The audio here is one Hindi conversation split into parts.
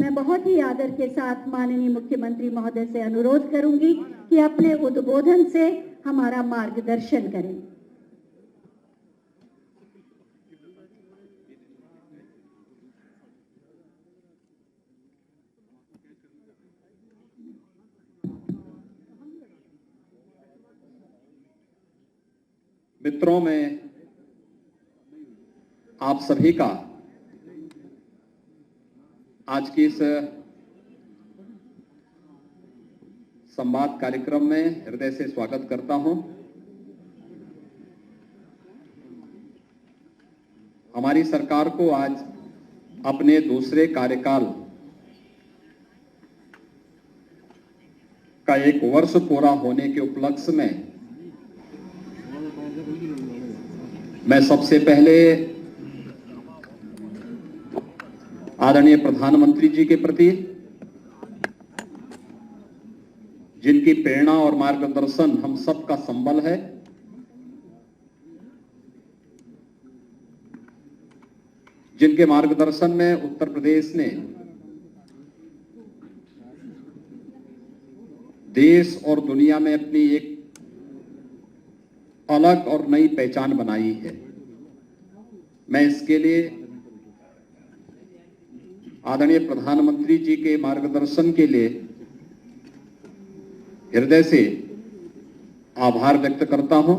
मैं बहुत ही आदर के साथ माननीय मुख्यमंत्री महोदय से अनुरोध करूंगी कि अपने उद्बोधन से हमारा मार्गदर्शन करें। मित्रों, मैं आप सभी का आज की इस संवाद कार्यक्रम में हृदय से स्वागत करता हूं। हमारी सरकार को आज अपने दूसरे कार्यकाल का 1 वर्ष पूरा होने के उपलक्ष्य में मैं सबसे पहले आदरणीय प्रधानमंत्री जी के प्रति, जिनकी प्रेरणा और मार्गदर्शन हम सबका संबल है, जिनके मार्गदर्शन में उत्तर प्रदेश ने देश और दुनिया में अपनी एक अलग और नई पहचान बनाई है। मैं इसके लिए आदरणीय प्रधानमंत्री जी के मार्गदर्शन के लिए हृदय से आभार व्यक्त करता हूं।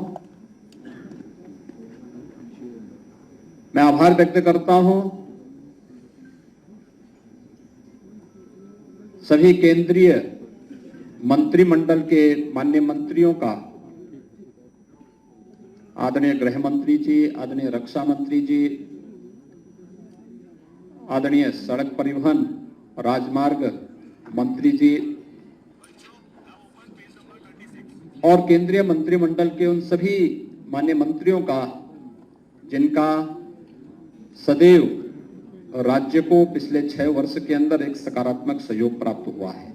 मैं आभार व्यक्त करता हूं सभी केंद्रीय मंत्रिमंडल के माननीय मंत्रियों का, आदरणीय गृह मंत्री जी, आदरणीय रक्षा मंत्री जी, आदरणीय सड़क परिवहन राजमार्ग मंत्री जी और केंद्रीय मंत्रिमंडल के उन सभी माननीय मंत्रियों का, जिनका सदैव राज्य को पिछले 6 वर्ष के अंदर एक सकारात्मक सहयोग प्राप्त हुआ है।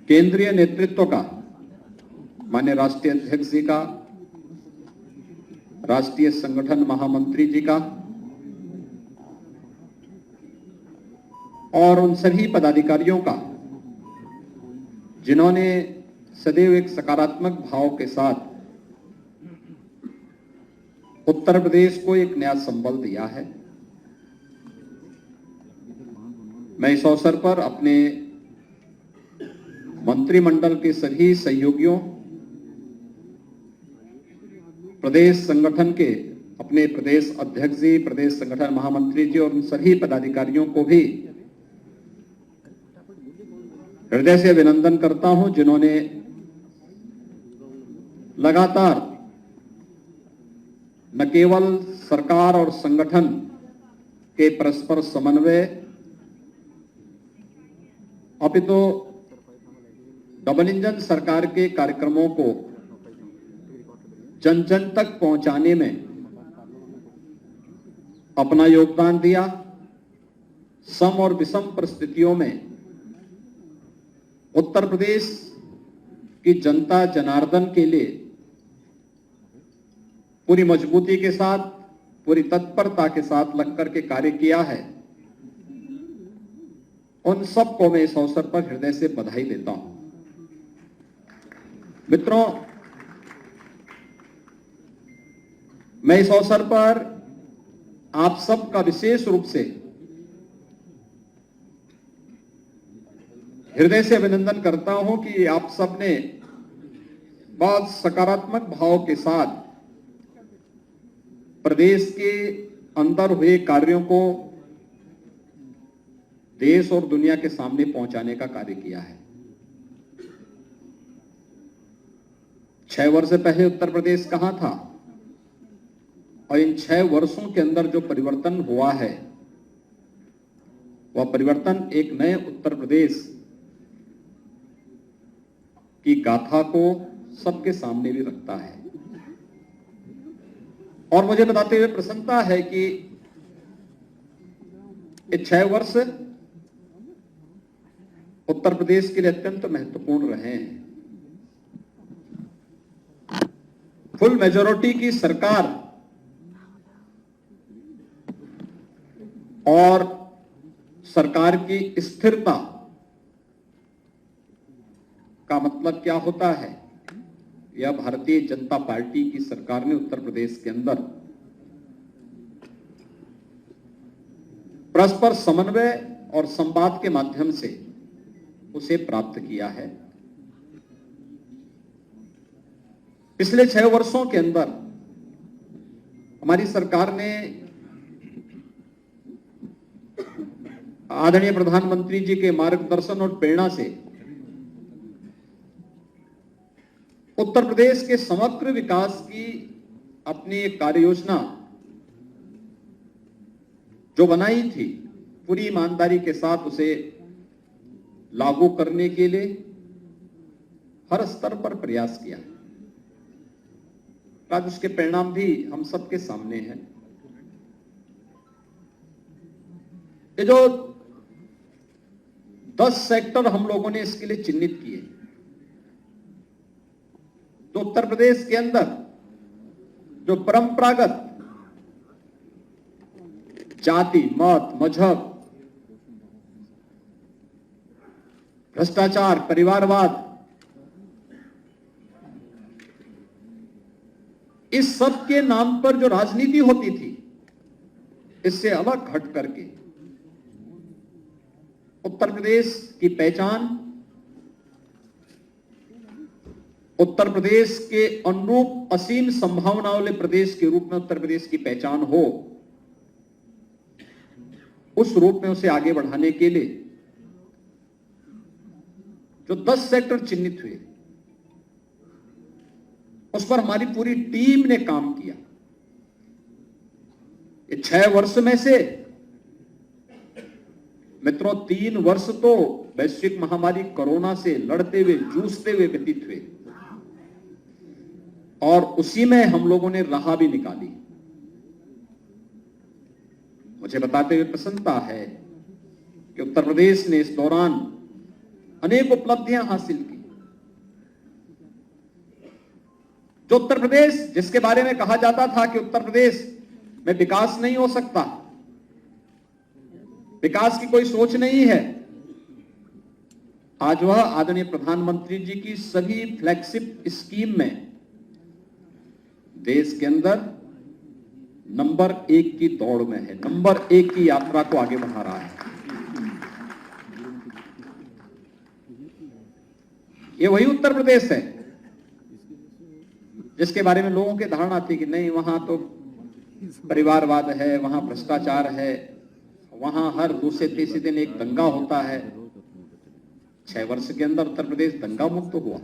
केंद्रीय नेतृत्व का, माननीय राष्ट्रीय अध्यक्ष जी का, राष्ट्रीय संगठन महामंत्री जी का और उन सभी पदाधिकारियों का, जिन्होंने सदैव एक सकारात्मक भाव के साथ उत्तर प्रदेश को एक नया संबल दिया है। मैं इस अवसर पर अपने मंत्रिमंडल के सभी सहयोगियों, प्रदेश संगठन के अपने प्रदेश अध्यक्ष जी, प्रदेश संगठन महामंत्री जी और उन सभी पदाधिकारियों को भी हृदय से अभिनंदन करता हूं, जिन्होंने लगातार न केवल सरकार और संगठन के परस्पर समन्वय अपितु डबल इंजन सरकार के कार्यक्रमों को जन जन तक पहुंचाने में अपना योगदान दिया। सम और विषम परिस्थितियों में उत्तर प्रदेश की जनता जनार्दन के लिए पूरी मजबूती के साथ, पूरी तत्परता के साथ लगकर के कार्य किया है। उन सबको मैं इस अवसर पर हृदय से बधाई देता हूं। मित्रों, मैं इस अवसर पर आप सबका विशेष रूप से हृदय से अभिनंदन करता हूं कि आप सबने बहुत सकारात्मक भाव के साथ प्रदेश के अंदर हुए कार्यों को देश और दुनिया के सामने पहुंचाने का कार्य किया है। 6 वर्ष पहले उत्तर प्रदेश कहां था और इन 6 वर्षों के अंदर जो परिवर्तन हुआ है, वह परिवर्तन एक नए उत्तर प्रदेश की गाथा को सबके सामने भी रखता है। और मुझे बताते हुए प्रसन्नता है कि ये 6 वर्ष उत्तर प्रदेश के लिए अत्यंत महत्वपूर्ण रहे हैं। फुल मेजॉरिटी की सरकार और सरकार की स्थिरता का मतलब क्या होता है? यह भारतीय जनता पार्टी की सरकार ने उत्तर प्रदेश के अंदर परस्पर समन्वय और संवाद के माध्यम से उसे प्राप्त किया है। पिछले 6 वर्षों के अंदर हमारी सरकार ने आदरणीय प्रधानमंत्री जी के मार्गदर्शन और प्रेरणा से उत्तर प्रदेश के समग्र विकास की अपनी एक कार्य योजना जो बनाई थी, पूरी ईमानदारी के साथ उसे लागू करने के लिए हर स्तर पर प्रयास किया। आज उसके परिणाम भी हम सबके सामने हैं। ये जो 10 सेक्टर हम लोगों ने इसके लिए चिन्हित किए, तो उत्तर प्रदेश के अंदर जो परंपरागत जाति, मत, मजहब, भ्रष्टाचार, परिवारवाद, इस सब के नाम पर जो राजनीति होती थी, इससे अलग हट करके उत्तर प्रदेश की पहचान, उत्तर प्रदेश के अनुरूप असीम संभावनाओं वाले प्रदेश के रूप में उत्तर प्रदेश की पहचान हो, उस रूप में उसे आगे बढ़ाने के लिए जो 10 सेक्टर चिन्हित हुए, उस पर हमारी पूरी टीम ने काम किया। ये 6 वर्ष में से मित्रों 3 वर्ष तो वैश्विक महामारी कोरोना से लड़ते हुए, जूझते हुए व्यतीत हुए, और उसी में हम लोगों ने राह भी निकाली। मुझे बताते हुए प्रसन्नता है कि उत्तर प्रदेश ने इस दौरान अनेक उपलब्धियां हासिल की। जो उत्तर प्रदेश जिसके बारे में कहा जाता था कि उत्तर प्रदेश में विकास नहीं हो सकता, विकास की कोई सोच नहीं है, आज वह आदरणीय प्रधानमंत्री जी की सभी फ्लैगशिप स्कीम में देश के अंदर नंबर 1 की दौड़ में है, नंबर 1 की यात्रा को आगे बढ़ा रहा है। ये वही उत्तर प्रदेश है जिसके बारे में लोगों की धारणा थी कि नहीं, वहां तो परिवारवाद है, वहां भ्रष्टाचार है, वहां हर दूसरे तीसरे दिन एक दंगा होता है। 6 वर्ष के अंदर उत्तर प्रदेश दंगा मुक्त हुआ।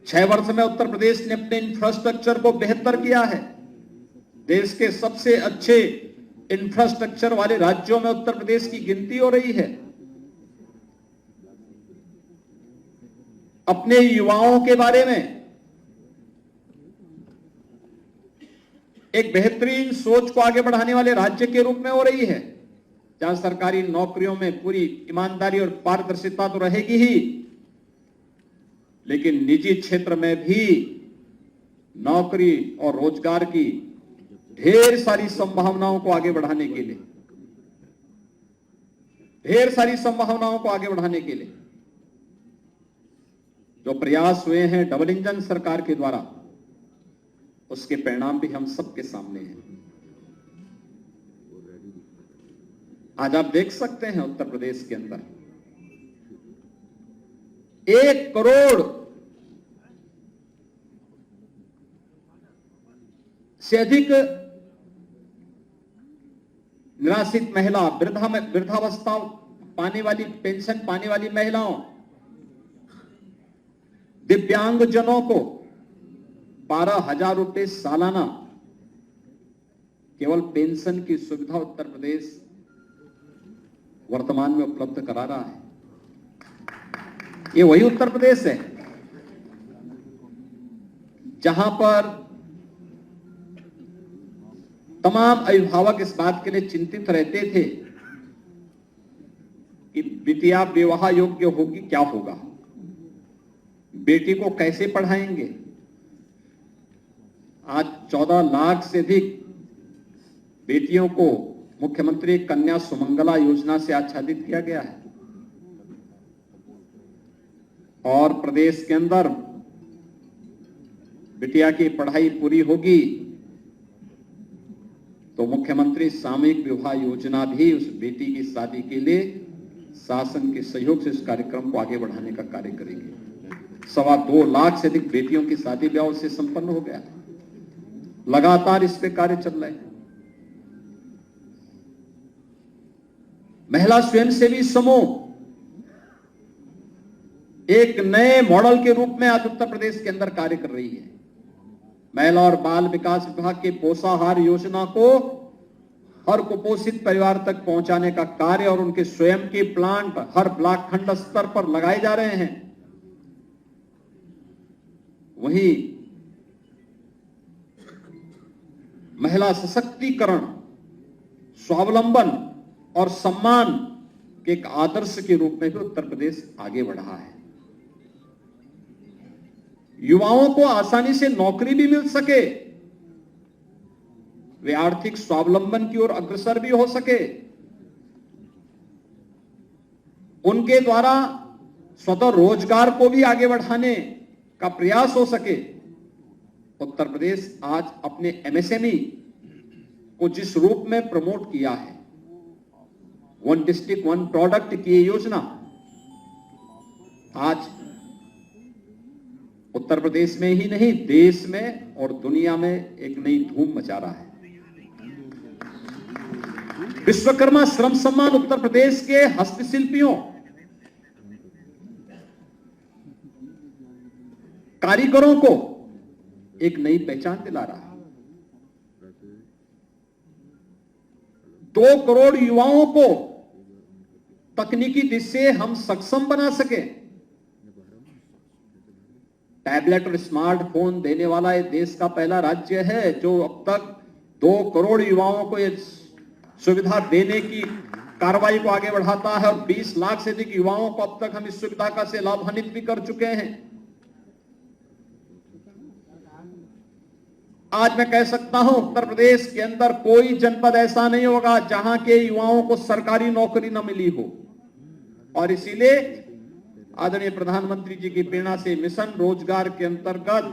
6 वर्ष में उत्तर प्रदेश ने अपने इंफ्रास्ट्रक्चर को बेहतर किया है। देश के सबसे अच्छे इंफ्रास्ट्रक्चर वाले राज्यों में उत्तर प्रदेश की गिनती हो रही है। अपने युवाओं के बारे में एक बेहतरीन सोच को आगे बढ़ाने वाले राज्य के रूप में हो रही है, जहां सरकारी नौकरियों में पूरी ईमानदारी और पारदर्शिता तो रहेगी ही, लेकिन निजी क्षेत्र में भी नौकरी और रोजगार की ढेर सारी संभावनाओं को आगे बढ़ाने के लिए, ढेर सारी संभावनाओं को आगे बढ़ाने के लिए जो प्रयास हुए हैं डबल इंजन सरकार के द्वारा, उसके परिणाम भी हम सबके सामने हैं। आज आप देख सकते हैं उत्तर प्रदेश के अंदर 1 करोड़ से अधिक निराश्रित महिला, वृद्धावस्था पाने वाली, पेंशन पाने वाली महिलाओं, दिव्यांगजनों को 12,000 रुपए सालाना केवल पेंशन की सुविधा उत्तर प्रदेश वर्तमान में उपलब्ध करा रहा है। ये वही उत्तर प्रदेश है जहां पर तमाम अभिभावक इस बात के लिए चिंतित रहते थे कि बिटिया विवाह योग्य होगी, क्या होगा, बेटी को कैसे पढ़ाएंगे। आज 14 लाख से अधिक बेटियों को मुख्यमंत्री कन्या सुमंगला योजना से आच्छादित किया गया है और प्रदेश के अंदर बिटिया की पढ़ाई पूरी होगी तो मुख्यमंत्री सामूहिक विवाह योजना भी उस बेटी की शादी के लिए शासन के सहयोग से इस कार्यक्रम को आगे बढ़ाने का कार्य करेंगे। 2.25 लाख से अधिक बेटियों की शादी ब्याह से संपन्न हो गया। लगातार इस पे कार्य चल रहे हैं। महिला स्वयंसेवी समूह एक नए मॉडल के रूप में आज उत्तर प्रदेश के अंदर कार्य कर रही है। महिला और बाल विकास विभाग के पोषाहार योजना को हर कुपोषित परिवार तक पहुंचाने का कार्य और उनके स्वयं के प्लांट हर ब्लॉक खंड स्तर पर लगाए जा रहे हैं। वहीं महिला सशक्तिकरण, स्वावलंबन और सम्मान के एक आदर्श के रूप में भी उत्तर प्रदेश आगे बढ़ा है। युवाओं को आसानी से नौकरी भी मिल सके, वे आर्थिक स्वावलंबन की ओर अग्रसर भी हो सके, उनके द्वारा स्वतः रोजगार को भी आगे बढ़ाने का प्रयास हो सके। उत्तर प्रदेश आज अपने एमएसएमई को जिस रूप में प्रमोट किया है, वन डिस्ट्रिक्ट वन प्रोडक्ट की योजना आज उत्तर प्रदेश में ही नहीं देश में और दुनिया में एक नई धूम मचा रहा है। विश्वकर्मा श्रम सम्मान उत्तर प्रदेश के हस्तशिल्पियों, कारीगरों को एक नई पहचान दिला रहा है। 2 करोड़ युवाओं को तकनीकी दृष्टि से हम सक्षम बना सके। टैबलेट और स्मार्टफोन देने वाला ये देश का पहला राज्य है जो अब तक 2 करोड़ युवाओं को ये सुविधा देने की कार्रवाई को आगे बढ़ाता है और 20 लाख से अधिक युवाओं को अब तक हम इस सुविधा का से लाभान्वित भी कर चुके हैं। आज मैं कह सकता हूं उत्तर प्रदेश के अंदर कोई जनपद ऐसा नहीं होगा जहां के युवाओं को सरकारी नौकरी न मिली हो और इसीलिए आदरणीय प्रधानमंत्री जी की प्रेरणा से मिशन रोजगार के अंतर्गत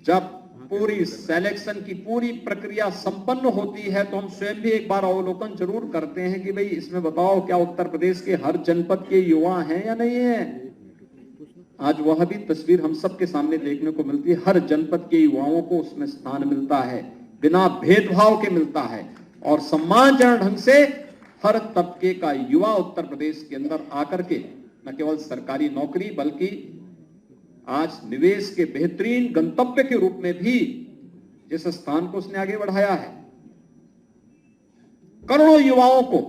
जब पूरी सिलेक्शन की पूरी प्रक्रिया संपन्न होती है तो हम स्वयं भी एक बार अवलोकन जरूर करते हैं कि भाई इसमें बताओ क्या उत्तर प्रदेश के हर जनपद के युवा हैं या नहीं है। आज वह भी तस्वीर हम सबके सामने देखने को मिलती है। हर जनपद के युवाओं को उसमें स्थान मिलता है, बिना भेदभाव के मिलता है और सम्मानजनक ढंग से हर तबके का युवा उत्तर प्रदेश के अंदर आकर के न केवल सरकारी नौकरी बल्कि आज निवेश के बेहतरीन गंतव्य के रूप में भी जिस स्थान को उसने आगे बढ़ाया है। करोड़ों युवाओं को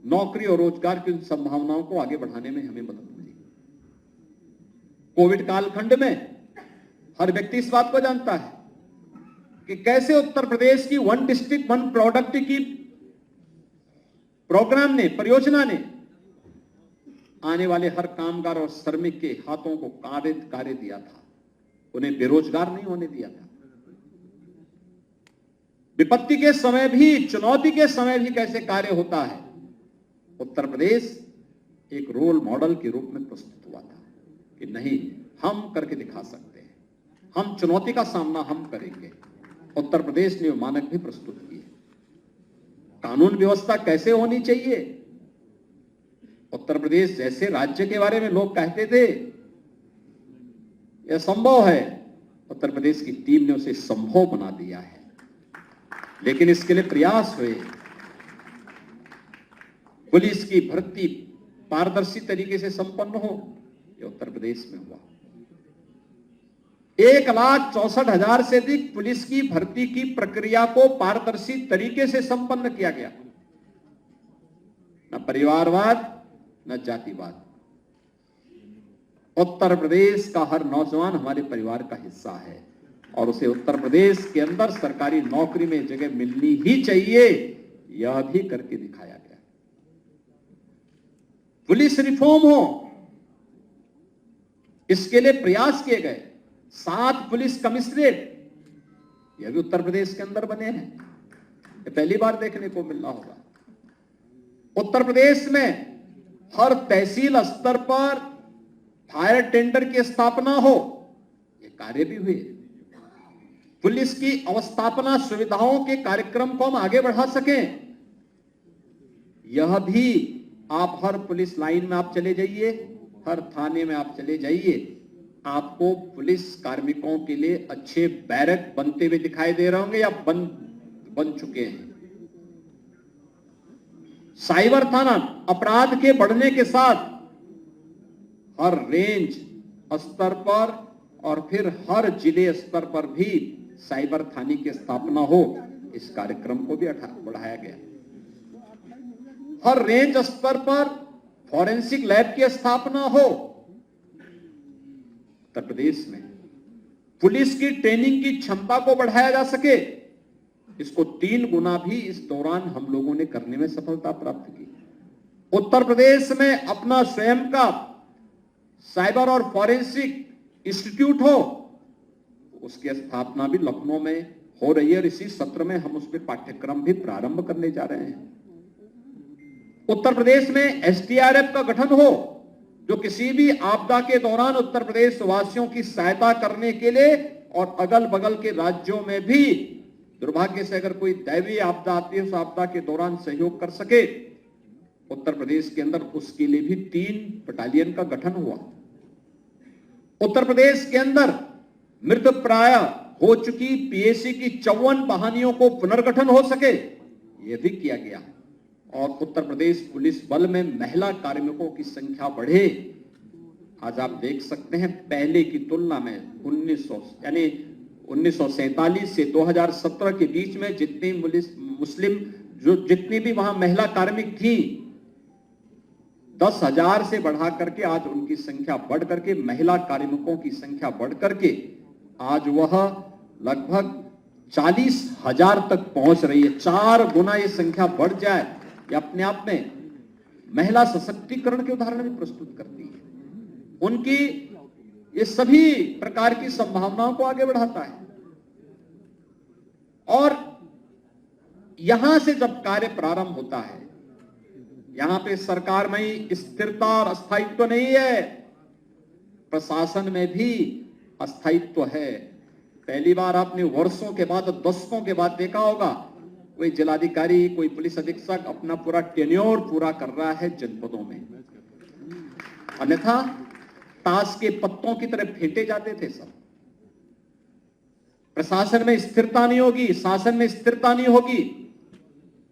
नौकरी और रोजगार की संभावनाओं को आगे बढ़ाने में हमें मदद मिली। कोविड कालखंड में हर व्यक्ति इस बात को जानता है कि कैसे उत्तर प्रदेश की वन डिस्ट्रिक्ट वन प्रोडक्ट की प्रोग्राम ने, परियोजना ने आने वाले हर कामगार और श्रमिक के हाथों को कार्य दिया था, उन्हें बेरोजगार नहीं होने दिया था। विपत्ति के समय भी, चुनौती के समय भी कैसे कार्य होता है, उत्तर प्रदेश एक रोल मॉडल के रूप में प्रस्तुत हुआ था कि नहीं, हम करके दिखा सकते हैं, हम चुनौती का सामना हम करेंगे। उत्तर प्रदेश ने मानक भी प्रस्तुत किए। कानून व्यवस्था कैसे होनी चाहिए, उत्तर प्रदेश जैसे राज्य के बारे में लोग कहते थे यह संभव है, उत्तर प्रदेश की टीम ने उसे संभव बना दिया है। लेकिन इसके लिए प्रयास हुए। पुलिस की भर्ती पारदर्शी तरीके से संपन्न हो, यह उत्तर प्रदेश में हुआ। 1,64,000 से अधिक पुलिस की भर्ती की प्रक्रिया को पारदर्शी तरीके से संपन्न किया गया। न परिवारवाद न जातिवाद। उत्तर प्रदेश का हर नौजवान हमारे परिवार का हिस्सा है और उसे उत्तर प्रदेश के अंदर सरकारी नौकरी में जगह मिलनी ही चाहिए, यह भी करके दिखाया गया। पुलिस रिफॉर्म हो, इसके लिए प्रयास किए गए। 7 पुलिस कमिश्नरेट यह भी उत्तर प्रदेश के अंदर बने हैं। ये पहली बार देखने को मिल रहा होगा। उत्तर प्रदेश में हर तहसील स्तर पर फायर टेंडर की स्थापना हो, ये कार्य भी हुए। पुलिस की अवस्थापना सुविधाओं के कार्यक्रम को हम आगे बढ़ा सकें, यह भी आप हर पुलिस लाइन में आप चले जाइए, हर थाने में आप चले जाइए, आपको पुलिस कार्मिकों के लिए अच्छे बैरक बनते हुए दिखाई दे रहे होंगे या बन चुके हैं। साइबर थाना अपराध के बढ़ने के साथ हर रेंज स्तर पर और फिर हर जिले स्तर पर भी साइबर थाने की स्थापना हो, इस कार्यक्रम को भी बढ़ाया गया। हर रेंज स्तर पर फॉरेंसिक लैब की स्थापना हो। उत्तर प्रदेश में पुलिस की ट्रेनिंग की क्षमता को बढ़ाया जा सके, इसको 3 गुना भी इस दौरान हम लोगों ने करने में सफलता प्राप्त की। उत्तर प्रदेश में अपना स्वयं का साइबर और फॉरेंसिक इंस्टीट्यूट हो, उसकी स्थापना भी लखनऊ में हो रही है और इसी सत्र में हम उसमें पाठ्यक्रम भी प्रारंभ करने जा रहे हैं। उत्तर प्रदेश में एसडीआरएफ का गठन हो, जो किसी भी आपदा के दौरान उत्तर प्रदेश वासियों की सहायता करने के लिए और अगल बगल के राज्यों में भी दुर्भाग्य से अगर कोई दैवीय आपदा आती है, उस आपदा के दौरान सहयोग कर सके। उत्तर प्रदेश के अंदर उसके लिए भी 3 बटालियन का गठन हुआ। उत्तर प्रदेश के अंदर मृत प्राय हो चुकी पीएसी की 54 वाहिनियों को पुनर्गठन हो सके, यह भी किया गया। और उत्तर प्रदेश पुलिस बल में महिला कार्मिकों की संख्या बढ़े। आज आप देख सकते हैं, पहले की तुलना में 1947 से 2017 के बीच में जितनी जितनी भी वहां महिला कार्मिक थी, 10,000 से बढ़ा करके आज उनकी संख्या बढ़ करके, महिला कार्मिकों की संख्या बढ़ करके आज वह लगभग 40,000 तक पहुंच रही है। 4 गुना ये संख्या बढ़ जाए, ये अपने आप में महिला सशक्तिकरण के उदाहरण भी प्रस्तुत करती है। उनकी ये सभी प्रकार की संभावनाओं को आगे बढ़ाता है। और यहां से जब कार्य प्रारंभ होता है, यहां पे सरकार में स्थिरता और स्थायित्व नहीं है, प्रशासन में भी अस्थायित्व है। पहली बार आपने वर्षों के बाद, दशकों के बाद देखा होगा, कोई जिलाधिकारी, कोई पुलिस अधीक्षक अपना पूरा टेन्योर पूरा कर रहा है जनपदों में। अन्यथा ताश के पत्तों की तरह फेंटे जाते थे सब। प्रशासन में स्थिरता नहीं होगी, शासन में स्थिरता नहीं होगी,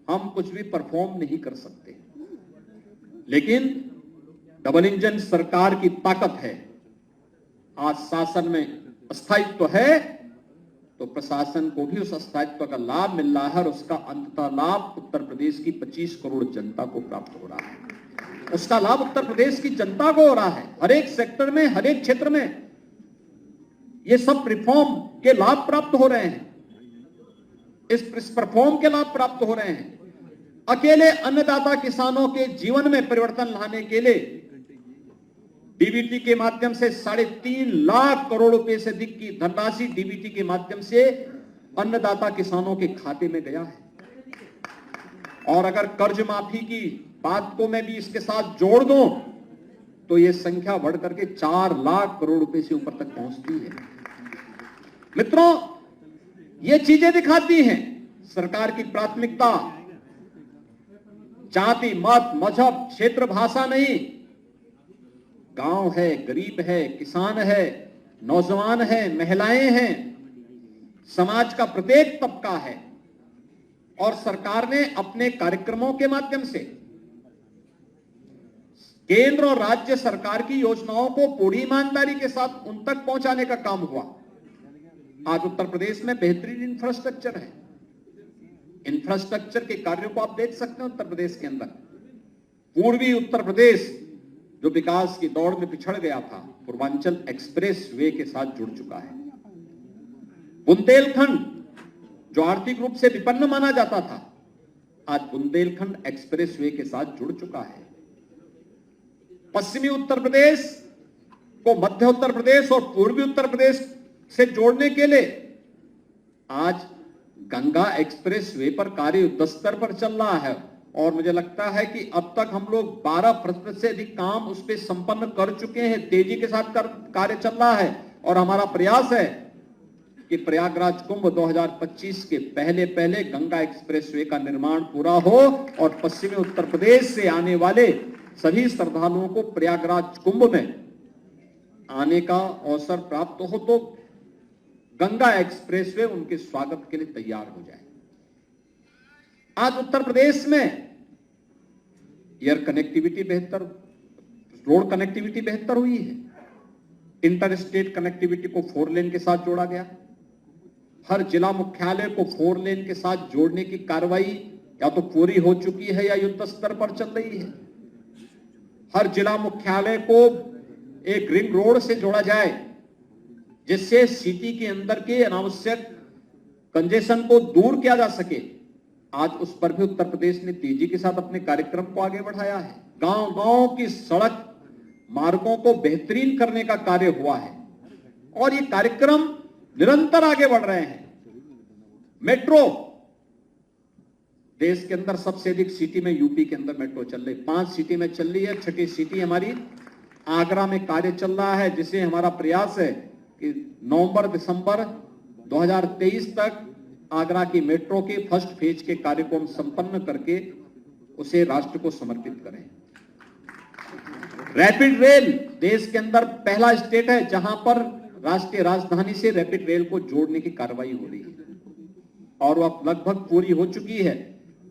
हम कुछ भी परफॉर्म नहीं कर सकते। लेकिन डबल इंजन सरकार की ताकत है। आज शासन में स्थायित्व है तो प्रशासन को भी उस स्थायित्व का लाभ मिल रहा है और उसका अंततः लाभ उत्तर प्रदेश की 25 करोड़ जनता को प्राप्त हो रहा है। उसका लाभ उत्तर प्रदेश की जनता को हो रहा है। हर एक सेक्टर में, हर एक क्षेत्र में ये सब रिफॉर्म के लाभ प्राप्त हो रहे हैं, इस परफॉर्म के लाभ प्राप्त हो रहे हैं। अकेले अन्नदाता किसानों के जीवन में परिवर्तन लाने के लिए डीबीटी के माध्यम से 3.5 लाख करोड़ रुपए से अधिक की धनराशि डीबीटी के माध्यम से अन्नदाता किसानों के खाते में गया है। और अगर कर्ज माफी की बात को मैं भी इसके साथ जोड़ दूं तो यह संख्या बढ़कर के 4 लाख करोड़ रुपए से ऊपर तक पहुंचती है। मित्रों, ये चीजें दिखाती हैं सरकार की प्राथमिकता जाति, मत, मजहब, क्षेत्र, भाषा नहीं। गांव है, गरीब है, किसान है, नौजवान है, महिलाएं हैं, समाज का प्रत्येक तबका है। और सरकार ने अपने कार्यक्रमों के माध्यम से केंद्र और राज्य सरकार की योजनाओं को पूरी ईमानदारी के साथ उन तक पहुंचाने का काम हुआ। आज उत्तर प्रदेश में बेहतरीन इंफ्रास्ट्रक्चर है। इंफ्रास्ट्रक्चर के कार्यों को आप देख सकते हैं उत्तर प्रदेश के अंदर। पूर्वी उत्तर प्रदेश जो विकास की दौड़ में पिछड़ गया था, पूर्वांचल एक्सप्रेस वे के साथ जुड़ चुका है। बुंदेलखंड जो आर्थिक रूप से विपन्न माना जाता था, आज बुंदेलखंड एक्सप्रेस वे के साथ जुड़ चुका है। पश्चिमी उत्तर प्रदेश को मध्य उत्तर प्रदेश और पूर्वी उत्तर प्रदेश से जोड़ने के लिए आज गंगा एक्सप्रेस वे पर कार्य युद्ध स्तर पर चल रहा है और मुझे लगता है कि अब तक हम लोग 12% से अधिक काम उस पर संपन्न कर चुके हैं। तेजी के साथ कार्य चल रहा है और हमारा प्रयास है कि प्रयागराज कुंभ 2025 के पहले पहले गंगा एक्सप्रेस वे का निर्माण पूरा हो और पश्चिमी उत्तर प्रदेश से आने वाले सभी श्रद्धालुओं को प्रयागराज कुंभ में आने का अवसर प्राप्त हो तो गंगा एक्सप्रेस वे उनके स्वागत के लिए तैयार हो जाए। आज उत्तर प्रदेश में एयर कनेक्टिविटी बेहतर, रोड कनेक्टिविटी बेहतर हुई है। इंटर स्टेट कनेक्टिविटी को 4 लेन के साथ जोड़ा गया। हर जिला मुख्यालय को 4 लेन के साथ जोड़ने की कार्रवाई या तो पूरी हो चुकी है या युद्ध स्तर पर चल रही है। हर जिला मुख्यालय को एक रिंग रोड से जोड़ा जाए जिससे सिटी के अंदर के अनावश्यक कंजेशन को दूर किया जा सके। आज उस पर भी उत्तर प्रदेश ने तेजी के साथ अपने कार्यक्रम को आगे बढ़ाया है। गांव गांव की सड़क मार्गों को बेहतरीन करने का कार्य हुआ है और ये कार्यक्रम निरंतर आगे बढ़ रहे हैं। मेट्रो देश के अंदर सबसे अधिक सिटी में यूपी के अंदर मेट्रो चल रही, 5 सिटी में चल रही है। 6ठी सिटी हमारी आगरा में कार्य चल रहा है, जिसे हमारा प्रयास है कि नवंबर दिसंबर 2023 तक आगरा की मेट्रो के फर्स्ट फेज के कार्य को हम संपन्न करके उसे राष्ट्र को समर्पित करें। रैपिड रेल देश के अंदर पहला स्टेट है जहां पर राष्ट्रीय राजधानी से रैपिड रेल को जोड़ने की कार्रवाई हो रही है और वह लगभग पूरी हो चुकी है।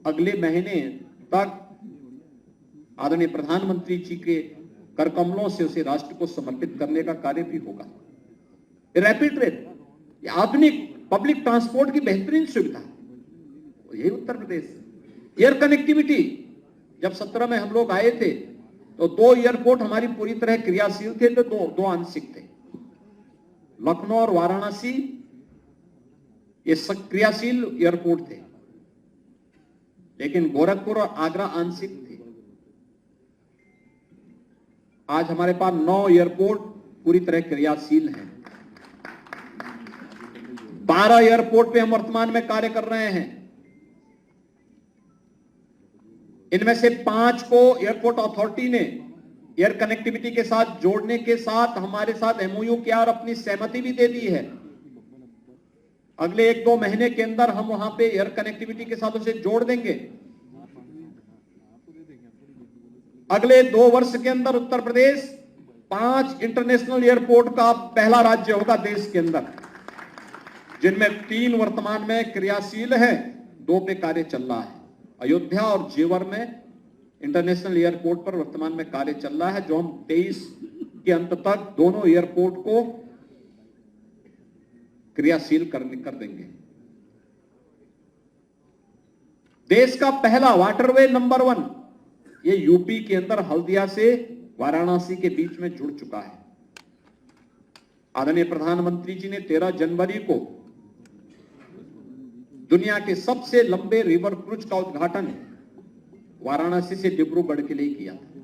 अगले महीने तक आदरणीय प्रधानमंत्री जी के कर कमलों से उसे राष्ट्र को समर्पित करने का कार्य भी होगा। रैपिड रेल आधुनिक पब्लिक ट्रांसपोर्ट की बेहतरीन सुविधा, यही उत्तर प्रदेश। एयर कनेक्टिविटी, जब 17 में हम लोग आए थे तो 2 एयरपोर्ट हमारी पूरी तरह क्रियाशील थे, तो दो आंशिक थे। लखनऊ और वाराणसी ये क्रियाशील एयरपोर्ट थे, लेकिन गोरखपुर और आगरा आंशिक थे। आज हमारे पास 9 एयरपोर्ट पूरी तरह क्रियाशील हैं। 12 एयरपोर्ट पे हम वर्तमान में कार्य कर रहे हैं। इनमें से 5 को एयरपोर्ट अथॉरिटी ने एयर कनेक्टिविटी के साथ जोड़ने के साथ हमारे साथ एमओयू किया और अपनी सहमति भी दे दी है। अगले 1-2 महीने के अंदर हम वहां पे एयर कनेक्टिविटी के साथ उसे जोड़ देंगे। अगले 2 वर्ष के अंदर उत्तर प्रदेश 5 इंटरनेशनल एयरपोर्ट का पहला राज्य होगा देश के अंदर, जिनमें 3 वर्तमान में क्रियाशील है, 2 पे कार्य चल रहा है। अयोध्या और जेवर में इंटरनेशनल एयरपोर्ट पर वर्तमान में कार्य चल रहा है, जो हम 23 के अंत तक दोनों एयरपोर्ट को क्रियाशील कर देंगे। देश का पहला वाटरवे नंबर 1 ये यूपी के अंदर हल्दिया से वाराणसी के बीच में जुड़ चुका है। आदरणीय प्रधानमंत्री जी ने 13 जनवरी को दुनिया के सबसे लंबे रिवर क्रूज का उद्घाटन वाराणसी से डिब्रूगढ़ के लिए किया था।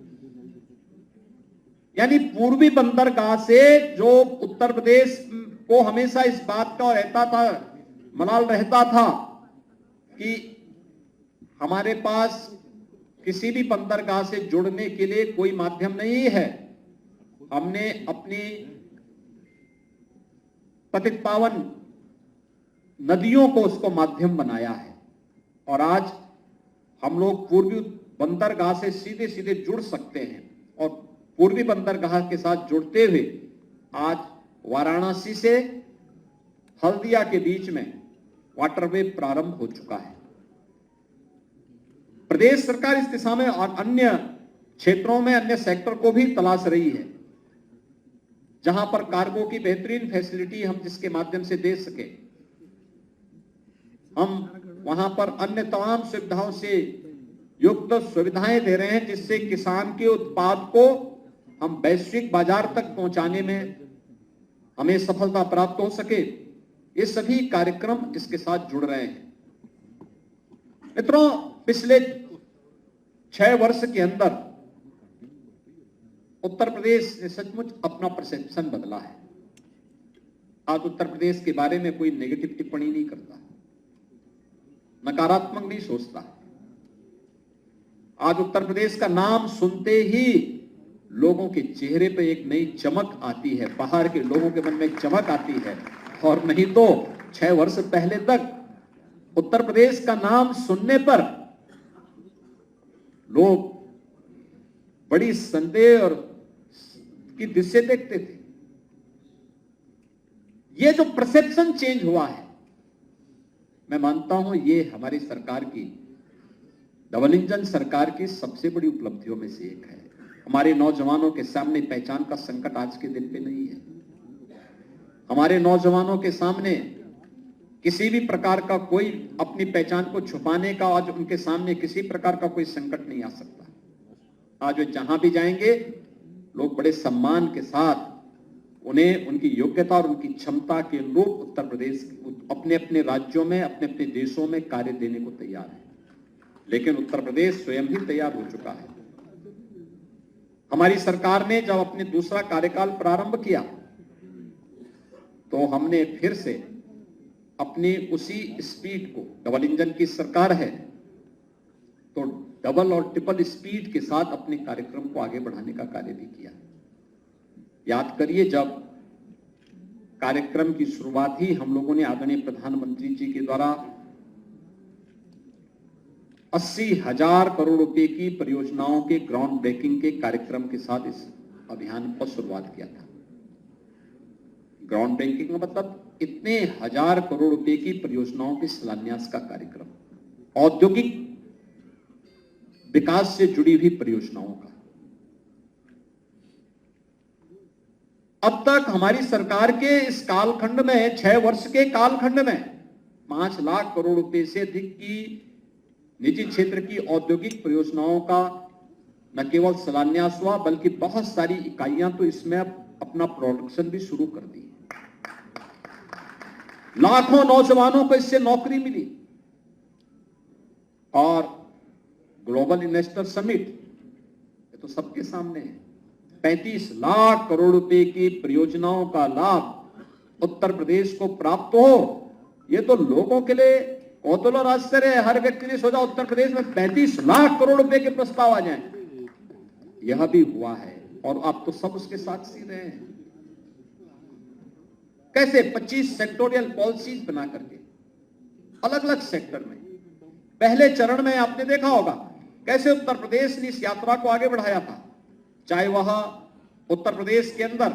यानी पूर्वी बंदरगाह से जो उत्तर प्रदेश को हमेशा इस बात का रहता था, मलाल रहता था कि हमारे पास किसी भी बंदरगाह से जुड़ने के लिए कोई माध्यम नहीं है। हमने अपनी पतित पावन नदियों को उसको माध्यम बनाया है और आज हम लोग पूर्वी बंदरगाह से सीधे सीधे जुड़ सकते हैं और पूर्वी बंदरगाह के साथ जुड़ते हुए आज वाराणसी से हल्दिया के बीच में वाटरवे प्रारंभ हो चुका है। प्रदेश सरकार इस दिशा में और अन्य क्षेत्रों में अन्य सेक्टर को भी तलाश रही है, जहां पर कार्गो की बेहतरीन फैसिलिटी हम जिसके माध्यम से दे सके। हम वहां पर अन्य तमाम सुविधाओं से युक्त सुविधाएं दे रहे हैं, जिससे किसान के उत्पाद को हम वैश्विक बाजार तक पहुंचाने में हमें सफलता प्राप्त हो सके। ये सभी कार्यक्रम इसके साथ जुड़ रहे हैं। मित्रों, पिछले 6 वर्ष के अंदर उत्तर प्रदेश ने सचमुच अपना परसेप्शन बदला है। आज उत्तर प्रदेश के बारे में कोई नेगेटिव टिप्पणी नहीं करता। नकारात्मक नहीं सोचता। आज उत्तर प्रदेश का नाम सुनते ही लोगों के चेहरे पे एक नई चमक आती है, बाहर के लोगों के मन में एक चमक आती है। और नहीं तो 6 वर्ष पहले तक उत्तर प्रदेश का नाम सुनने पर लोग बड़ी संदेह और की दृष्टि से देखते थे। ये जो परसेप्शन चेंज हुआ है, मैं मानता हूं ये हमारी सरकार की, डबल इंजन सरकार की सबसे बड़ी उपलब्धियों में से एक है। हमारे नौजवानों के सामने पहचान का संकट आज के दिन पे नहीं है। हमारे नौजवानों के सामने किसी भी प्रकार का कोई अपनी पहचान को छुपाने का आज उनके सामने किसी प्रकार का कोई संकट नहीं आ सकता। आज वे जहां भी जाएंगे लोग बड़े सम्मान के साथ उन्हें उनकी योग्यता और उनकी क्षमता के अनुरूप उत्तर प्रदेश अपने अपने राज्यों में, अपने अपने देशों में कार्य देने को तैयार है। लेकिन उत्तर प्रदेश स्वयं ही तैयार हो चुका है। हमारी सरकार ने जब अपने दूसरा कार्यकाल प्रारंभ किया तो हमने फिर से अपनी उसी स्पीड को, डबल इंजन की सरकार है तो डबल और ट्रिपल स्पीड के साथ अपने कार्यक्रम को आगे बढ़ाने का कार्य भी किया। याद करिए, जब कार्यक्रम की शुरुआत ही हम लोगों ने आदरणीय प्रधानमंत्री जी के द्वारा 80,000 करोड़ रुपए की परियोजनाओं के ग्राउंड ब्रेकिंग के कार्यक्रम के साथ इस अभियान को शुरुआत किया था। ग्राउंड ब्रेकिंग का मतलब इतने 1000 करोड़ रुपए की परियोजनाओं के शिलान्यास का कार्यक्रम, औद्योगिक विकास से जुड़ी हुई परियोजनाओं का। अब तक हमारी सरकार के इस कालखंड में, 6 वर्ष के कालखंड में 5 लाख करोड़ रुपए से अधिक की निजी क्षेत्र की औद्योगिक परियोजनाओं का न केवल शिलान्यास हुआ बल्कि बहुत सारी इकाइयां तो इसमें अपना प्रोडक्शन भी शुरू कर दी। लाखों नौजवानों को इससे नौकरी मिली। और ग्लोबल इन्वेस्टर समिट, ये तो सबके सामने है, 35 लाख करोड़ रुपए की परियोजनाओं का लाभ उत्तर प्रदेश को प्राप्त हो, ये तो लोगों के लिए कौतूहल और आश्चर्य है। हर व्यक्ति ने सोचा उत्तर प्रदेश में 35 लाख करोड़ रुपए के प्रस्ताव आ जाएं। यह भी हुआ है और आप तो सब उसके साक्षी रहे हैं। कैसे 25 सेक्टोरियल पॉलिसीज बना करके अलग अलग सेक्टर में, पहले चरण में आपने देखा होगा कैसे उत्तर प्रदेश ने इस यात्रा को आगे बढ़ाया था। चाहे वह उत्तर प्रदेश के अंदर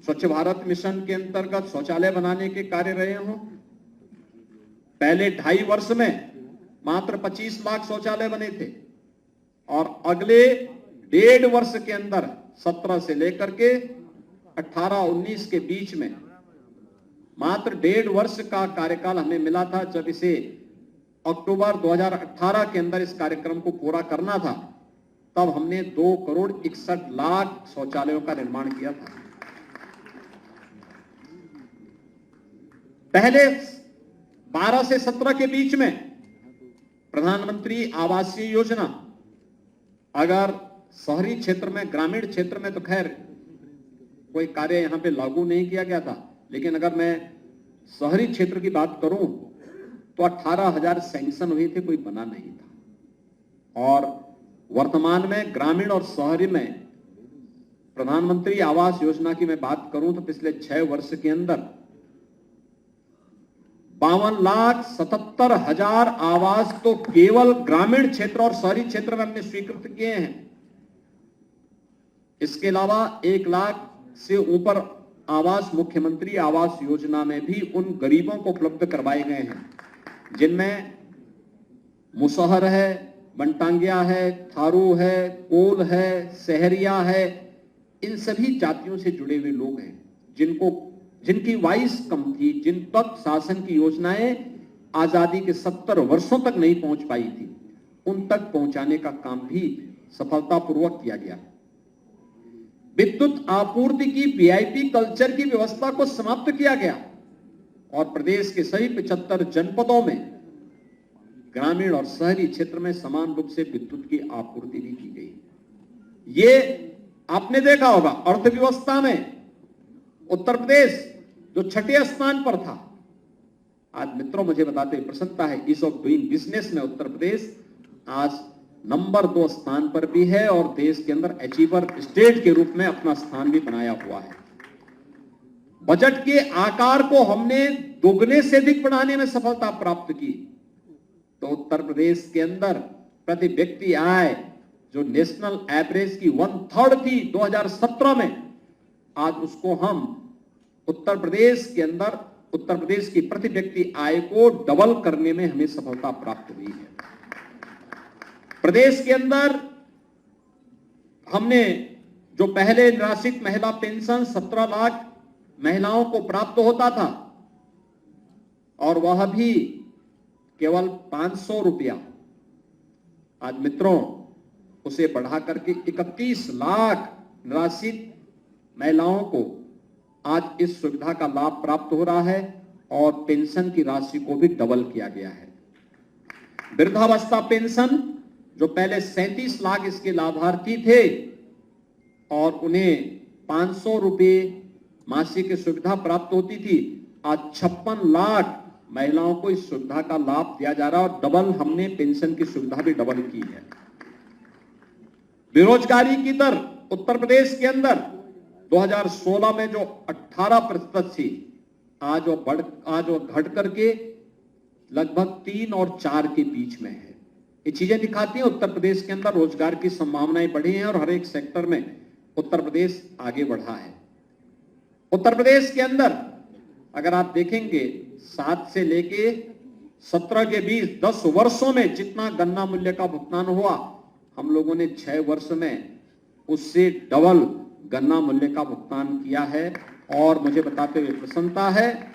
स्वच्छ भारत मिशन के अंतर्गत शौचालय बनाने के कार्य रहे हों, पहले 2.5 वर्ष में मात्र 25 लाख शौचालय बने थे और अगले 1.5 वर्ष के अंदर 17 से लेकर के 18-19 के बीच में मात्र 1.5 वर्ष का कार्यकाल हमें मिला था। जब इसे अक्टूबर 2018 के अंदर इस कार्यक्रम को पूरा करना था, तब हमने 2 करोड़ 61 लाख शौचालयों का निर्माण किया था। पहले 12 से 17 के बीच में प्रधानमंत्री आवासीय योजना, अगर शहरी क्षेत्र में, ग्रामीण क्षेत्र में तो खैर कोई कार्य यहां पे लागू नहीं किया गया था, लेकिन अगर मैं शहरी क्षेत्र की बात करूं तो 18,000 सैंक्शन हुए थे, कोई बना नहीं था। और वर्तमान में ग्रामीण और शहरी में प्रधानमंत्री आवास योजना की मैं बात करूं तो पिछले 6 वर्ष के अंदर 52,77,000 आवास तो केवल ग्रामीण क्षेत्र और शहरी क्षेत्र में हमने स्वीकृत किए हैं। इसके अलावा 1 लाख से ऊपर आवास मुख्यमंत्री आवास योजना में भी उन गरीबों को उपलब्ध करवाए गए हैं जिनमें मुसहर है, बनटांगिया है, थारू है, कोल है, सहरिया है, इन सभी जातियों से जुड़े हुए लोग हैं जिनकी वाइस कम थी, जिन तक शासन की योजनाएं आजादी के 70 वर्षों तक नहीं पहुंच पाई थी, उन तक पहुंचाने का काम भी सफलतापूर्वक किया गया। विद्युत आपूर्ति की वीआईपी कल्चर की व्यवस्था को समाप्त किया गया और प्रदेश के सभी 75 जनपदों में ग्रामीण और शहरी क्षेत्र में समान रूप से विद्युत की आपूर्ति भी की गई। ये आपने देखा होगा, अर्थव्यवस्था में उत्तर प्रदेश जो 6ठे स्थान पर था, आज मित्रों मुझे बताते हुए प्रसन्नता है, ईज ऑफ डूइंग बिजनेस में उत्तर प्रदेश आज नंबर 2 स्थान पर भी है और देश के अंदर अचीवर स्टेट के रूप में अपना स्थान भी बनाया हुआ है। बजट के आकार को हमने दोगुने से अधिक बढ़ाने में सफलता प्राप्त की। तो उत्तर प्रदेश के अंदर प्रति व्यक्ति आय जो नेशनल एवरेज की 1/3 थी 2017 में, आज उसको हम उत्तर प्रदेश के अंदर उत्तर प्रदेश की प्रति व्यक्ति आय को डबल करने में हमें सफलता प्राप्त हुई है। प्रदेश के अंदर हमने जो पहले निराश्रित महिला पेंशन 17 लाख महिलाओं को प्राप्त होता था और वह भी केवल 500 रुपया, आज मित्रों उसे बढ़ा करके 31 लाख निराश्रित महिलाओं को आज इस सुविधा का लाभ प्राप्त हो रहा है और पेंशन की राशि को भी डबल किया गया है। वृद्धावस्था पेंशन जो पहले 37 लाख इसके लाभार्थी थे और उन्हें 500 रुपए मासिक की सुविधा प्राप्त होती थी, आज 56 लाख महिलाओं को इस सुविधा का लाभ दिया जा रहा है और डबल हमने पेंशन की सुविधा भी डबल की है। बेरोजगारी की दर उत्तर प्रदेश के अंदर 2016 में जो 18% थी, आज वो घट करके लगभग 3 और 4 के बीच में है। ये चीजें दिखाती हैं उत्तर प्रदेश के अंदर रोजगार की संभावनाएं बढ़ी हैं और हर एक सेक्टर में उत्तर प्रदेश आगे बढ़ा है। उत्तर प्रदेश के अंदर अगर आप देखेंगे 7 से लेके 17 के बीच 10 वर्षों में जितना गन्ना मूल्य का भुगतान हुआ, हम लोगों ने 6 वर्ष में उससे डबल गन्ना मूल्य का भुगतान किया है। और मुझे बताते हुए प्रसन्नता है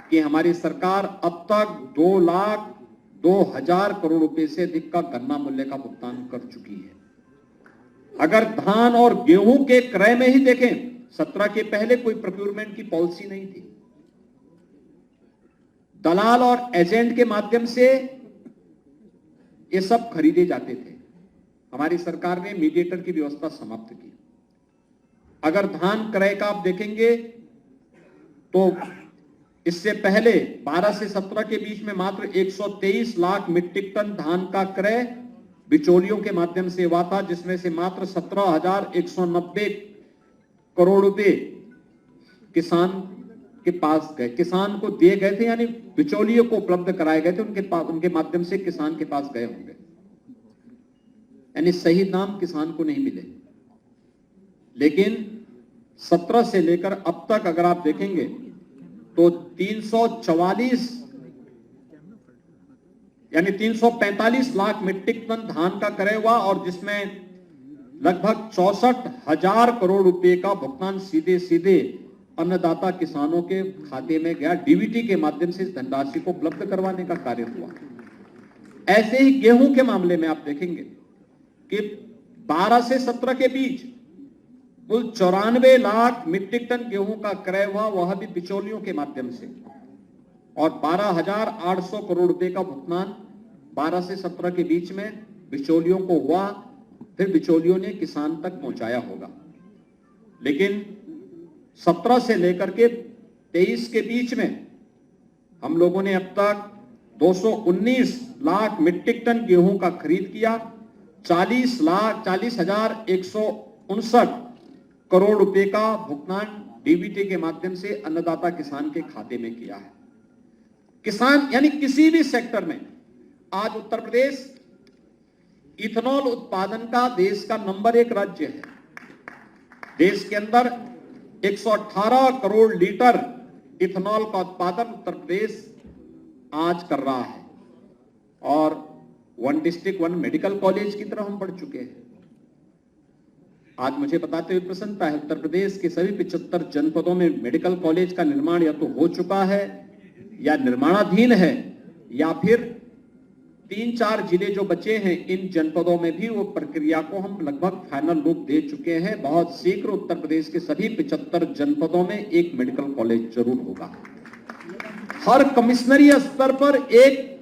कि हमारी सरकार अब तक 2,02,000 करोड़ रुपए से अधिक का गन्ना मूल्य का भुगतान कर चुकी है। अगर धान और गेहूं के क्रय में ही देखें, 17 के पहले कोई प्रोक्योरमेंट की पॉलिसी नहीं थी। दलाल और एजेंट के माध्यम से ये सब खरीदे जाते थे। हमारी सरकार ने मीडिएटर की व्यवस्था समाप्त की। अगर धान क्रय का आप देखेंगे तो इससे पहले 12 से 17 के बीच में मात्र 123 लाख मीट्रिक टन धान का क्रय बिचौलियों के माध्यम से हुआ था, जिसमें से मात्र 17,190 करोड़ रुपए किसान के पास गए, किसान को दिए गए थे, यानी बिचौलियों को उपलब्ध कराए गए थे, उनके माध्यम से किसान के पास गए होंगे, यानी सही दाम किसान को नहीं मिले। लेकिन 17 से लेकर अब तक अगर आप देखेंगे तो 344 यानी 345 लाख मीट्रिक टन धान का क्रय हुआ और जिसमें लगभग 64,000 करोड़ रुपए का भुगतान सीधे सीधे अन्नदाता किसानों के खाते में गया। डीबीटी के माध्यम से इस धनराशि को उपलब्ध करवाने का कार्य हुआ। ऐसे ही गेहूं के मामले में आप देखेंगे कि 12 से 17 के बीच कुल 94 लाख मीट्रिक टन गेहूं का क्रय हुआ, वह भी बिचौलियों के माध्यम से, और 12,800 करोड़ रुपए का भुगतान 12 से 17 के बीच में बिचौलियों को हुआ, फिर बिचौलियों ने किसान तक पहुंचाया होगा। लेकिन 17 से लेकर के 23 के बीच में हम लोगों ने अब तक 219 लाख मीट्रिक टन गेहूं का खरीद किया, 40,159 करोड़ रुपए का भुगतान डीबीटी के माध्यम से अन्नदाता किसान के खाते में किया है। किसान यानी किसी भी सेक्टर में आज उत्तर प्रदेश इथेनॉल उत्पादन का देश का नंबर 1 राज्य है। देश के अंदर 118 करोड़ लीटर इथेनॉल का उत्पादन उत्तर प्रदेश आज कर रहा है और 1 डिस्ट्रिक्ट 1 मेडिकल कॉलेज की तरफ हम बढ़ चुके हैं। आज मुझे बताते हुए प्रसन्नता है, उत्तर प्रदेश के सभी 75 जनपदों में मेडिकल कॉलेज का निर्माण या तो हो चुका है या निर्माणाधीन है, या फिर 3-4 जिले जो बचे हैं इन जनपदों में भी वो प्रक्रिया को हम लगभग फाइनल रूप दे चुके हैं। बहुत शीघ्र उत्तर प्रदेश के सभी 75 जनपदों में एक मेडिकल कॉलेज जरूर होगा। हर कमिश्नरी स्तर पर एक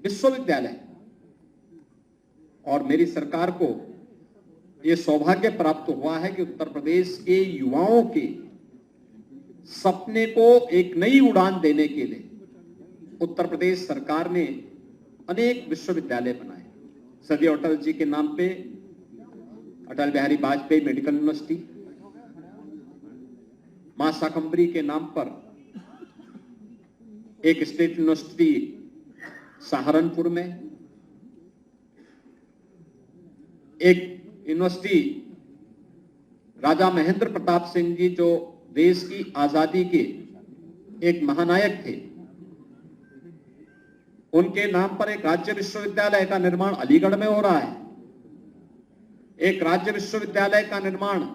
विश्वविद्यालय। और मेरी सरकार को यह सौभाग्य प्राप्त हुआ है कि उत्तर प्रदेश के युवाओं के सपने को एक नई उड़ान देने के लिए उत्तर प्रदेश सरकार ने अनेक विश्वविद्यालय बनाए। सदैव अटल जी के नाम पे अटल बिहारी वाजपेयी मेडिकल यूनिवर्सिटी, मां शाकंभरी के नाम पर एक स्टेट यूनिवर्सिटी सहारनपुर में, एक यूनिवर्सिटी राजा महेंद्र प्रताप सिंह जी जो देश की आजादी के एक महानायक थे, उनके नाम पर एक राज्य विश्वविद्यालय का निर्माण अलीगढ़ में हो रहा है। एक राज्य विश्वविद्यालय का निर्माण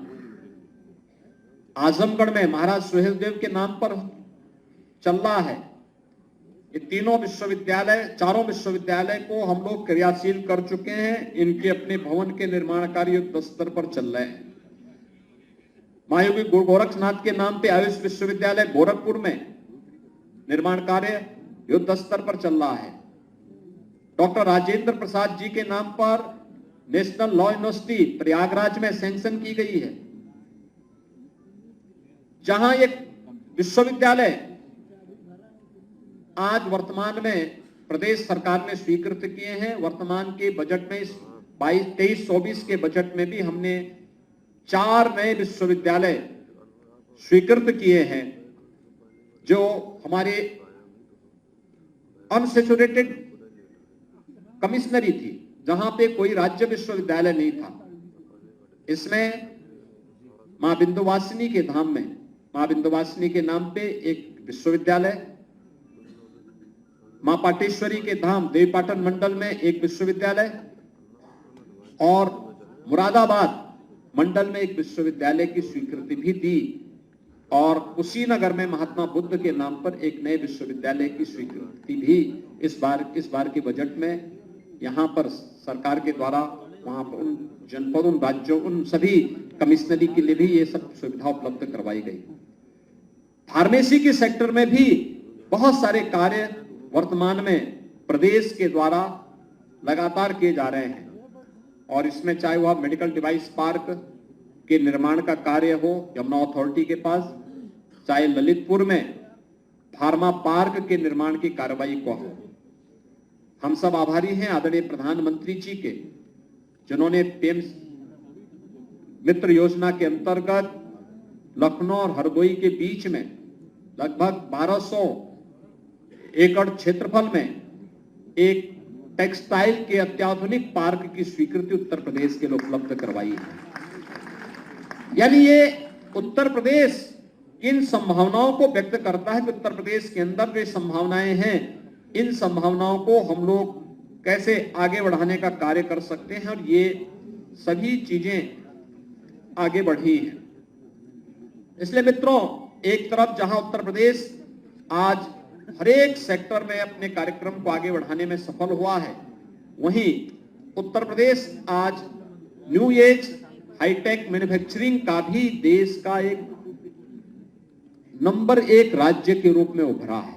आजमगढ़ में महाराज सुहेलदेव के नाम पर चल रहा है। ये तीनों विश्वविद्यालय, चारों विश्वविद्यालय को हम लोग क्रियाशील कर चुके हैं। इनके अपने भवन के निर्माण कार्य युद्ध स्तर पर चल रहे हैं। महायोगी गोरक्षनाथ के नाम पे आयुष विश्वविद्यालय गोरखपुर में निर्माण कार्य युद्ध स्तर पर चल रहा है। डॉक्टर राजेंद्र प्रसाद जी के नाम पर नेशनल लॉ यूनिवर्सिटी प्रयागराज में सैंक्शन की गई है, जहां एक विश्वविद्यालय आज वर्तमान में प्रदेश सरकार ने स्वीकृत किए हैं। वर्तमान के बजट में 22-23-24 के बजट में भी हमने 4 नए विश्वविद्यालय स्वीकृत किए हैं, जो हमारे अनसेचुरेटेड कमिश्नरी थी, जहां पे कोई राज्य विश्वविद्यालय नहीं था। इसमें मां विंध्यवासिनी के धाम में, मां विंध्यवासिनी के नाम पे एक विश्वविद्यालय, मां पाटेश्वरी के धाम देवीपाटन मंडल में एक विश्वविद्यालय और मुरादाबाद मंडल में एक विश्वविद्यालय की स्वीकृति भी दी, और कुशीनगर में महात्मा बुद्ध के नाम पर एक नए विश्वविद्यालय की स्वीकृति भी इस बार के बजट में यहां पर सरकार के द्वारा वहां पर उन जनपदों, उन राज्यों, उन सभी कमिश्नरी के लिए भी ये सब सुविधा उपलब्ध करवाई गई। फार्मेसी के सेक्टर में भी बहुत सारे कार्य वर्तमान में प्रदेश के द्वारा लगातार किए जा रहे हैं, और इसमें चाहे वह मेडिकल डिवाइस पार्क के निर्माण का कार्य हो यमुना अथॉरिटी के पास, चाहे ललितपुर में फार्मा पार्क के निर्माण की कार्रवाई को हो। हम सब आभारी हैं आदरणीय प्रधानमंत्री जी के, जिन्होंने पीएम मित्र योजना के अंतर्गत लखनऊ और हरदोई के बीच में लगभग 1200 एकड़ क्षेत्रफल में एक टेक्सटाइल के अत्याधुनिक पार्क की स्वीकृति उत्तर प्रदेश के लिए उपलब्ध करवाई है। यानी ये उत्तर प्रदेश इन संभावनाओं को व्यक्त करता है कि उत्तर प्रदेश के अंदर जो संभावनाएं हैं, इन संभावनाओं को हम लोग कैसे आगे बढ़ाने का कार्य कर सकते हैं, और ये सभी चीजें आगे बढ़ी हैं। इसलिए मित्रों, एक तरफ जहां उत्तर प्रदेश आज हर एक सेक्टर में अपने कार्यक्रम को आगे बढ़ाने में सफल हुआ है, वहीं उत्तर प्रदेश आज न्यू एज हाईटेक मैन्युफैक्चरिंग का भी देश का एक नंबर 1 राज्य के रूप में उभरा है।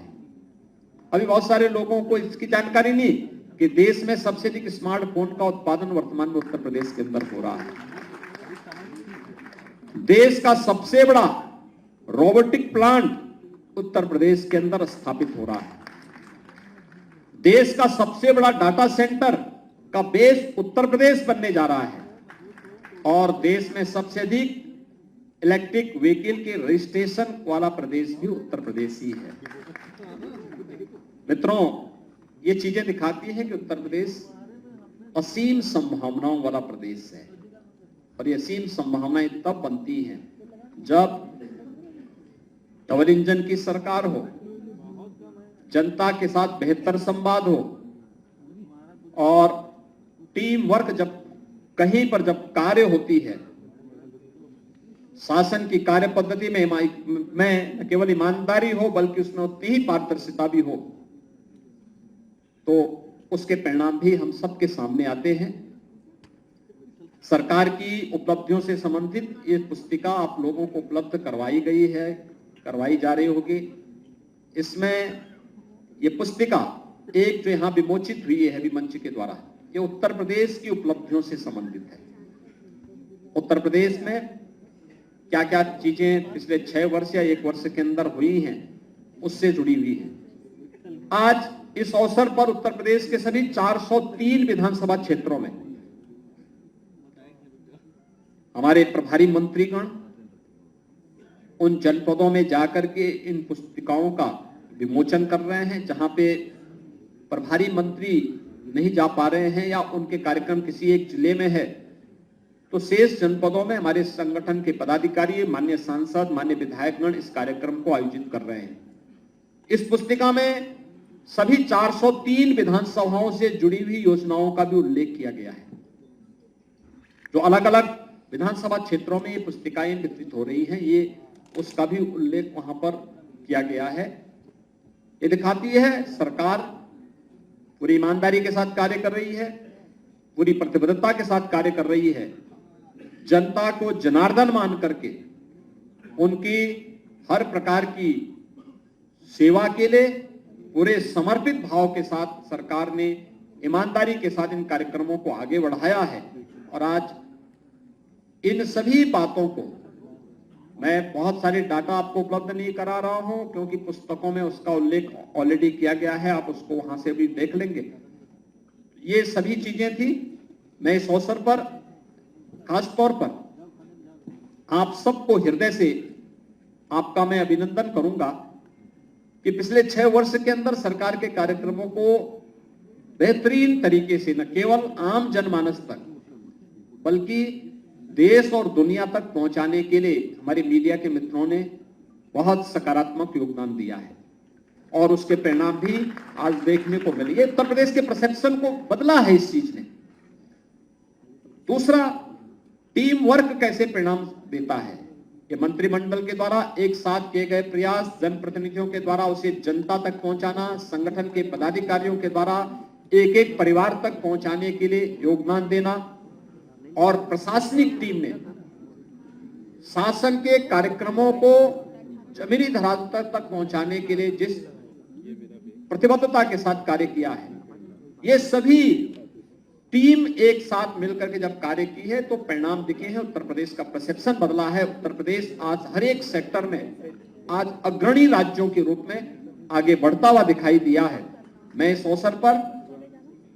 अभी बहुत सारे लोगों को इसकी जानकारी नहीं कि देश में सबसे अधिक स्मार्टफोन का उत्पादन वर्तमान में उत्तर प्रदेश के अंदर हो रहा है। देश का सबसे बड़ा रोबोटिक प्लांट उत्तर प्रदेश के अंदर स्थापित हो रहा है। देश का सबसे बड़ा डाटा सेंटर का बेस उत्तर प्रदेश बनने जा रहा है, और देश में सबसे अधिक इलेक्ट्रिक व्हीकल के रजिस्ट्रेशन वाला प्रदेश भी उत्तर प्रदेश ही है। मित्रों, ये चीजें दिखाती हैं कि उत्तर प्रदेश असीम संभावनाओं वाला प्रदेश है, और ये असीम संभावनाएं तब बनती हैं जब डबल इंजन की सरकार हो, जनता के साथ बेहतर संवाद हो, और टीम वर्क जब कहीं पर जब कार्य होती है, शासन की कार्य पद्धति में न केवल ईमानदारी हो बल्कि उसमें उतनी ही पारदर्शिता भी हो, तो उसके परिणाम भी हम सबके सामने आते हैं। सरकार की उपलब्धियों से संबंधित ये पुस्तिका आप लोगों को उपलब्ध करवाई गई है, करवाई जा रही होगी। इसमें ये पुस्तिका एक जो यहां विमोचित हुई है मंच के द्वारा, ये उत्तर प्रदेश की उपलब्धियों से संबंधित है। उत्तर प्रदेश में क्या क्या चीजें पिछले 6 वर्ष या 1 वर्ष के अंदर हुई हैं, उससे जुड़ी हुई है। आज इस अवसर पर उत्तर प्रदेश के सभी 403 विधानसभा क्षेत्रों में हमारे प्रभारी मंत्रीगण उन जनपदों में जाकर के इन पुस्तिकाओं का विमोचन कर रहे हैं। जहां पे प्रभारी मंत्री नहीं जा पा रहे हैं या उनके कार्यक्रम किसी एक जिले में है, तो शेष जनपदों में हमारे संगठन के पदाधिकारी, माननीय सांसद, माननीय विधायकगण इस कार्यक्रम को आयोजित कर रहे हैं। इस पुस्तिका में सभी 403 विधानसभाओं से जुड़ी हुई योजनाओं का भी उल्लेख किया गया है। जो अलग अलग विधानसभा क्षेत्रों में ये पुस्तिकाएं वितरित हो रही हैं, ये उसका भी उल्लेख वहां पर किया गया है। ये दिखाती है सरकार पूरी ईमानदारी के साथ कार्य कर रही है, पूरी प्रतिबद्धता के साथ कार्य कर रही है। जनता को जनार्दन मान करके उनकी हर प्रकार की सेवा के लिए पूरे समर्पित भाव के साथ सरकार ने ईमानदारी के साथ इन कार्यक्रमों को आगे बढ़ाया है। और आज इन सभी बातों को मैं बहुत सारे डाटा आपको उपलब्ध नहीं करा रहा हूं, क्योंकि पुस्तकों में उसका उल्लेख ऑलरेडी किया गया है, आप उसको वहां से भी देख लेंगे। ये सभी चीजें थी। मैं इस अवसर पर खासतौर पर आप सबको हृदय से आपका मैं अभिनंदन करूंगा कि पिछले 6 वर्ष के अंदर सरकार के कार्यक्रमों को बेहतरीन तरीके से न केवल आम जनमानस तक बल्कि देश और दुनिया तक पहुंचाने के लिए हमारे मीडिया के मित्रों ने बहुत सकारात्मक योगदान दिया है और उसके परिणाम भी आज देखने को मिले। ये उत्तर प्रदेश के परसेप्शन को बदला है इस चीज ने। दूसरा, टीम वर्क कैसे परिणाम देता है। ये मंत्रिमंडल के द्वारा एक साथ किए गए प्रयास, जनप्रतिनिधियों के द्वारा उसे जनता तक पहुंचाना, संगठन के पदाधिकारियों के द्वारा एक एक परिवार तक पहुंचाने के लिए योगदान देना, और प्रशासनिक टीम ने शासन के कार्यक्रमों को जमीनी धरातल तक पहुंचाने के लिए जिस प्रतिबद्धता के साथ कार्य किया है, ये सभी टीम एक साथ मिलकर के जब कार्य की है तो परिणाम दिखे हैं। उत्तर प्रदेश का परसेप्शन बदला है। उत्तर प्रदेश आज हर एक सेक्टर में आज अग्रणी राज्यों के रूप में आगे बढ़ता हुआ दिखाई दिया है। मैं इस अवसर पर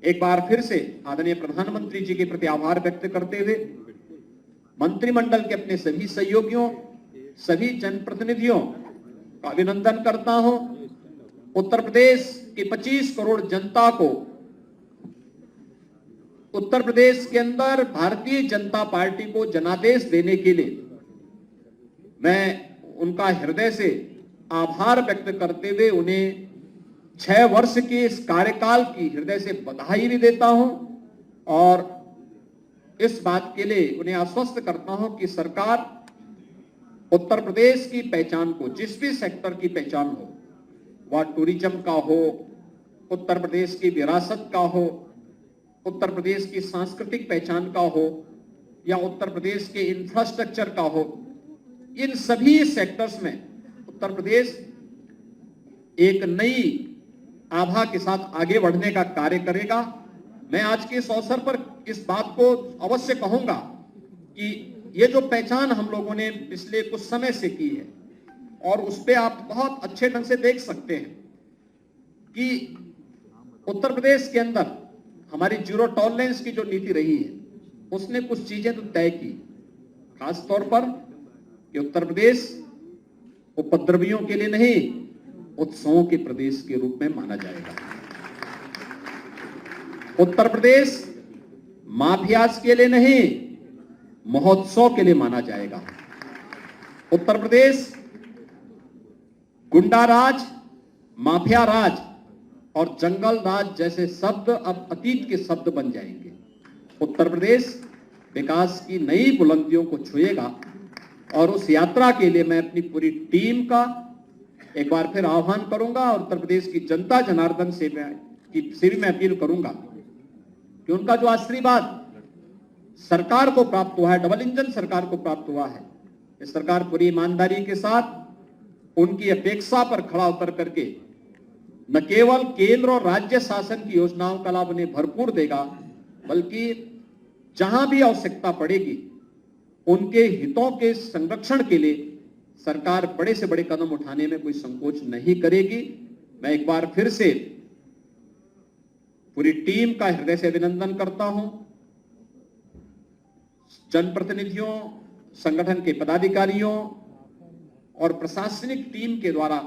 एक बार फिर से आदरणीय प्रधानमंत्री जी के प्रति आभार व्यक्त करते हुए मंत्रिमंडल के अपने सभी सहयोगियों, सभी जनप्रतिनिधियों का अभिनंदन करता हूं। उत्तर प्रदेश की 25 करोड़ जनता को उत्तर प्रदेश के अंदर भारतीय जनता पार्टी को जनादेश देने के लिए मैं उनका हृदय से आभार व्यक्त करते हुए उन्हें 6 वर्ष के इस कार्यकाल की हृदय से बधाई भी देता हूं और इस बात के लिए उन्हें आश्वस्त करता हूं कि सरकार उत्तर प्रदेश की पहचान को, जिस भी सेक्टर की पहचान हो, वह टूरिज्म का हो, उत्तर प्रदेश की विरासत का हो, उत्तर प्रदेश की सांस्कृतिक पहचान का हो या उत्तर प्रदेश के इंफ्रास्ट्रक्चर का हो, इन सभी सेक्टर्स में उत्तर प्रदेश एक नई आभा के साथ आगे बढ़ने का कार्य करेगा। मैं आज के इस अवसर पर इस बात को अवश्य कहूंगा कि ये जो पहचान हम लोगों ने पिछले कुछ समय से की है और उस पर आप बहुत अच्छे ढंग से देख सकते हैं कि उत्तर प्रदेश के अंदर हमारी जीरो टॉलरेंस की जो नीति रही है उसने कुछ चीजें तो तय की, खास तौर पर कि उत्तर प्रदेश उपद्रवियों के लिए नहीं, उत्सवों के प्रदेश के रूप में माना जाएगा। उत्तर प्रदेश माफियाज के लिए नहीं, महोत्सव के लिए माना जाएगा। उत्तर प्रदेश गुंडा राज, माफिया राज और जंगल राज जैसे शब्द अब अतीत के शब्द बन जाएंगे। उत्तर प्रदेश विकास की नई बुलंदियों को छुएगा और उस यात्रा के लिए मैं अपनी पूरी टीम का एक बार फिर आह्वान करूंगा और उत्तर प्रदेश की जनता जनार्दन से भी मैं अपील करूंगा कि उनका जो आशीर्वाद सरकार को प्राप्त हुआ है, डबल इंजन सरकार को प्राप्त हुआ है, इस सरकार पूरी ईमानदारी के साथ उनकी अपेक्षा पर खड़ा उतर करके न केवल केंद्र और राज्य शासन की योजनाओं का लाभ उन्हें भरपूर देगा, बल्कि जहां भी आवश्यकता पड़ेगी उनके हितों के संरक्षण के लिए सरकार बड़े से बड़े कदम उठाने में कोई संकोच नहीं करेगी। मैं एक बार फिर से पूरी टीम का हृदय से अभिनंदन करता हूं। जनप्रतिनिधियों, संगठन के पदाधिकारियों और प्रशासनिक टीम के द्वारा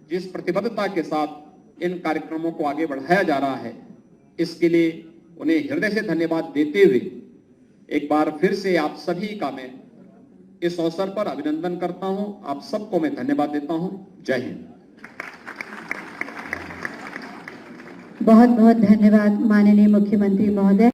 जिस प्रतिबद्धता के साथ इन कार्यक्रमों को आगे बढ़ाया जा रहा है, इसके लिए उन्हें हृदय से धन्यवाद देते हुए एक बार फिर से आप सभी का मैं इस अवसर पर अभिनंदन करता हूं। आप सबको मैं धन्यवाद देता हूं। जय हिंद। बहुत बहुत धन्यवाद माननीय मुख्यमंत्री महोदय।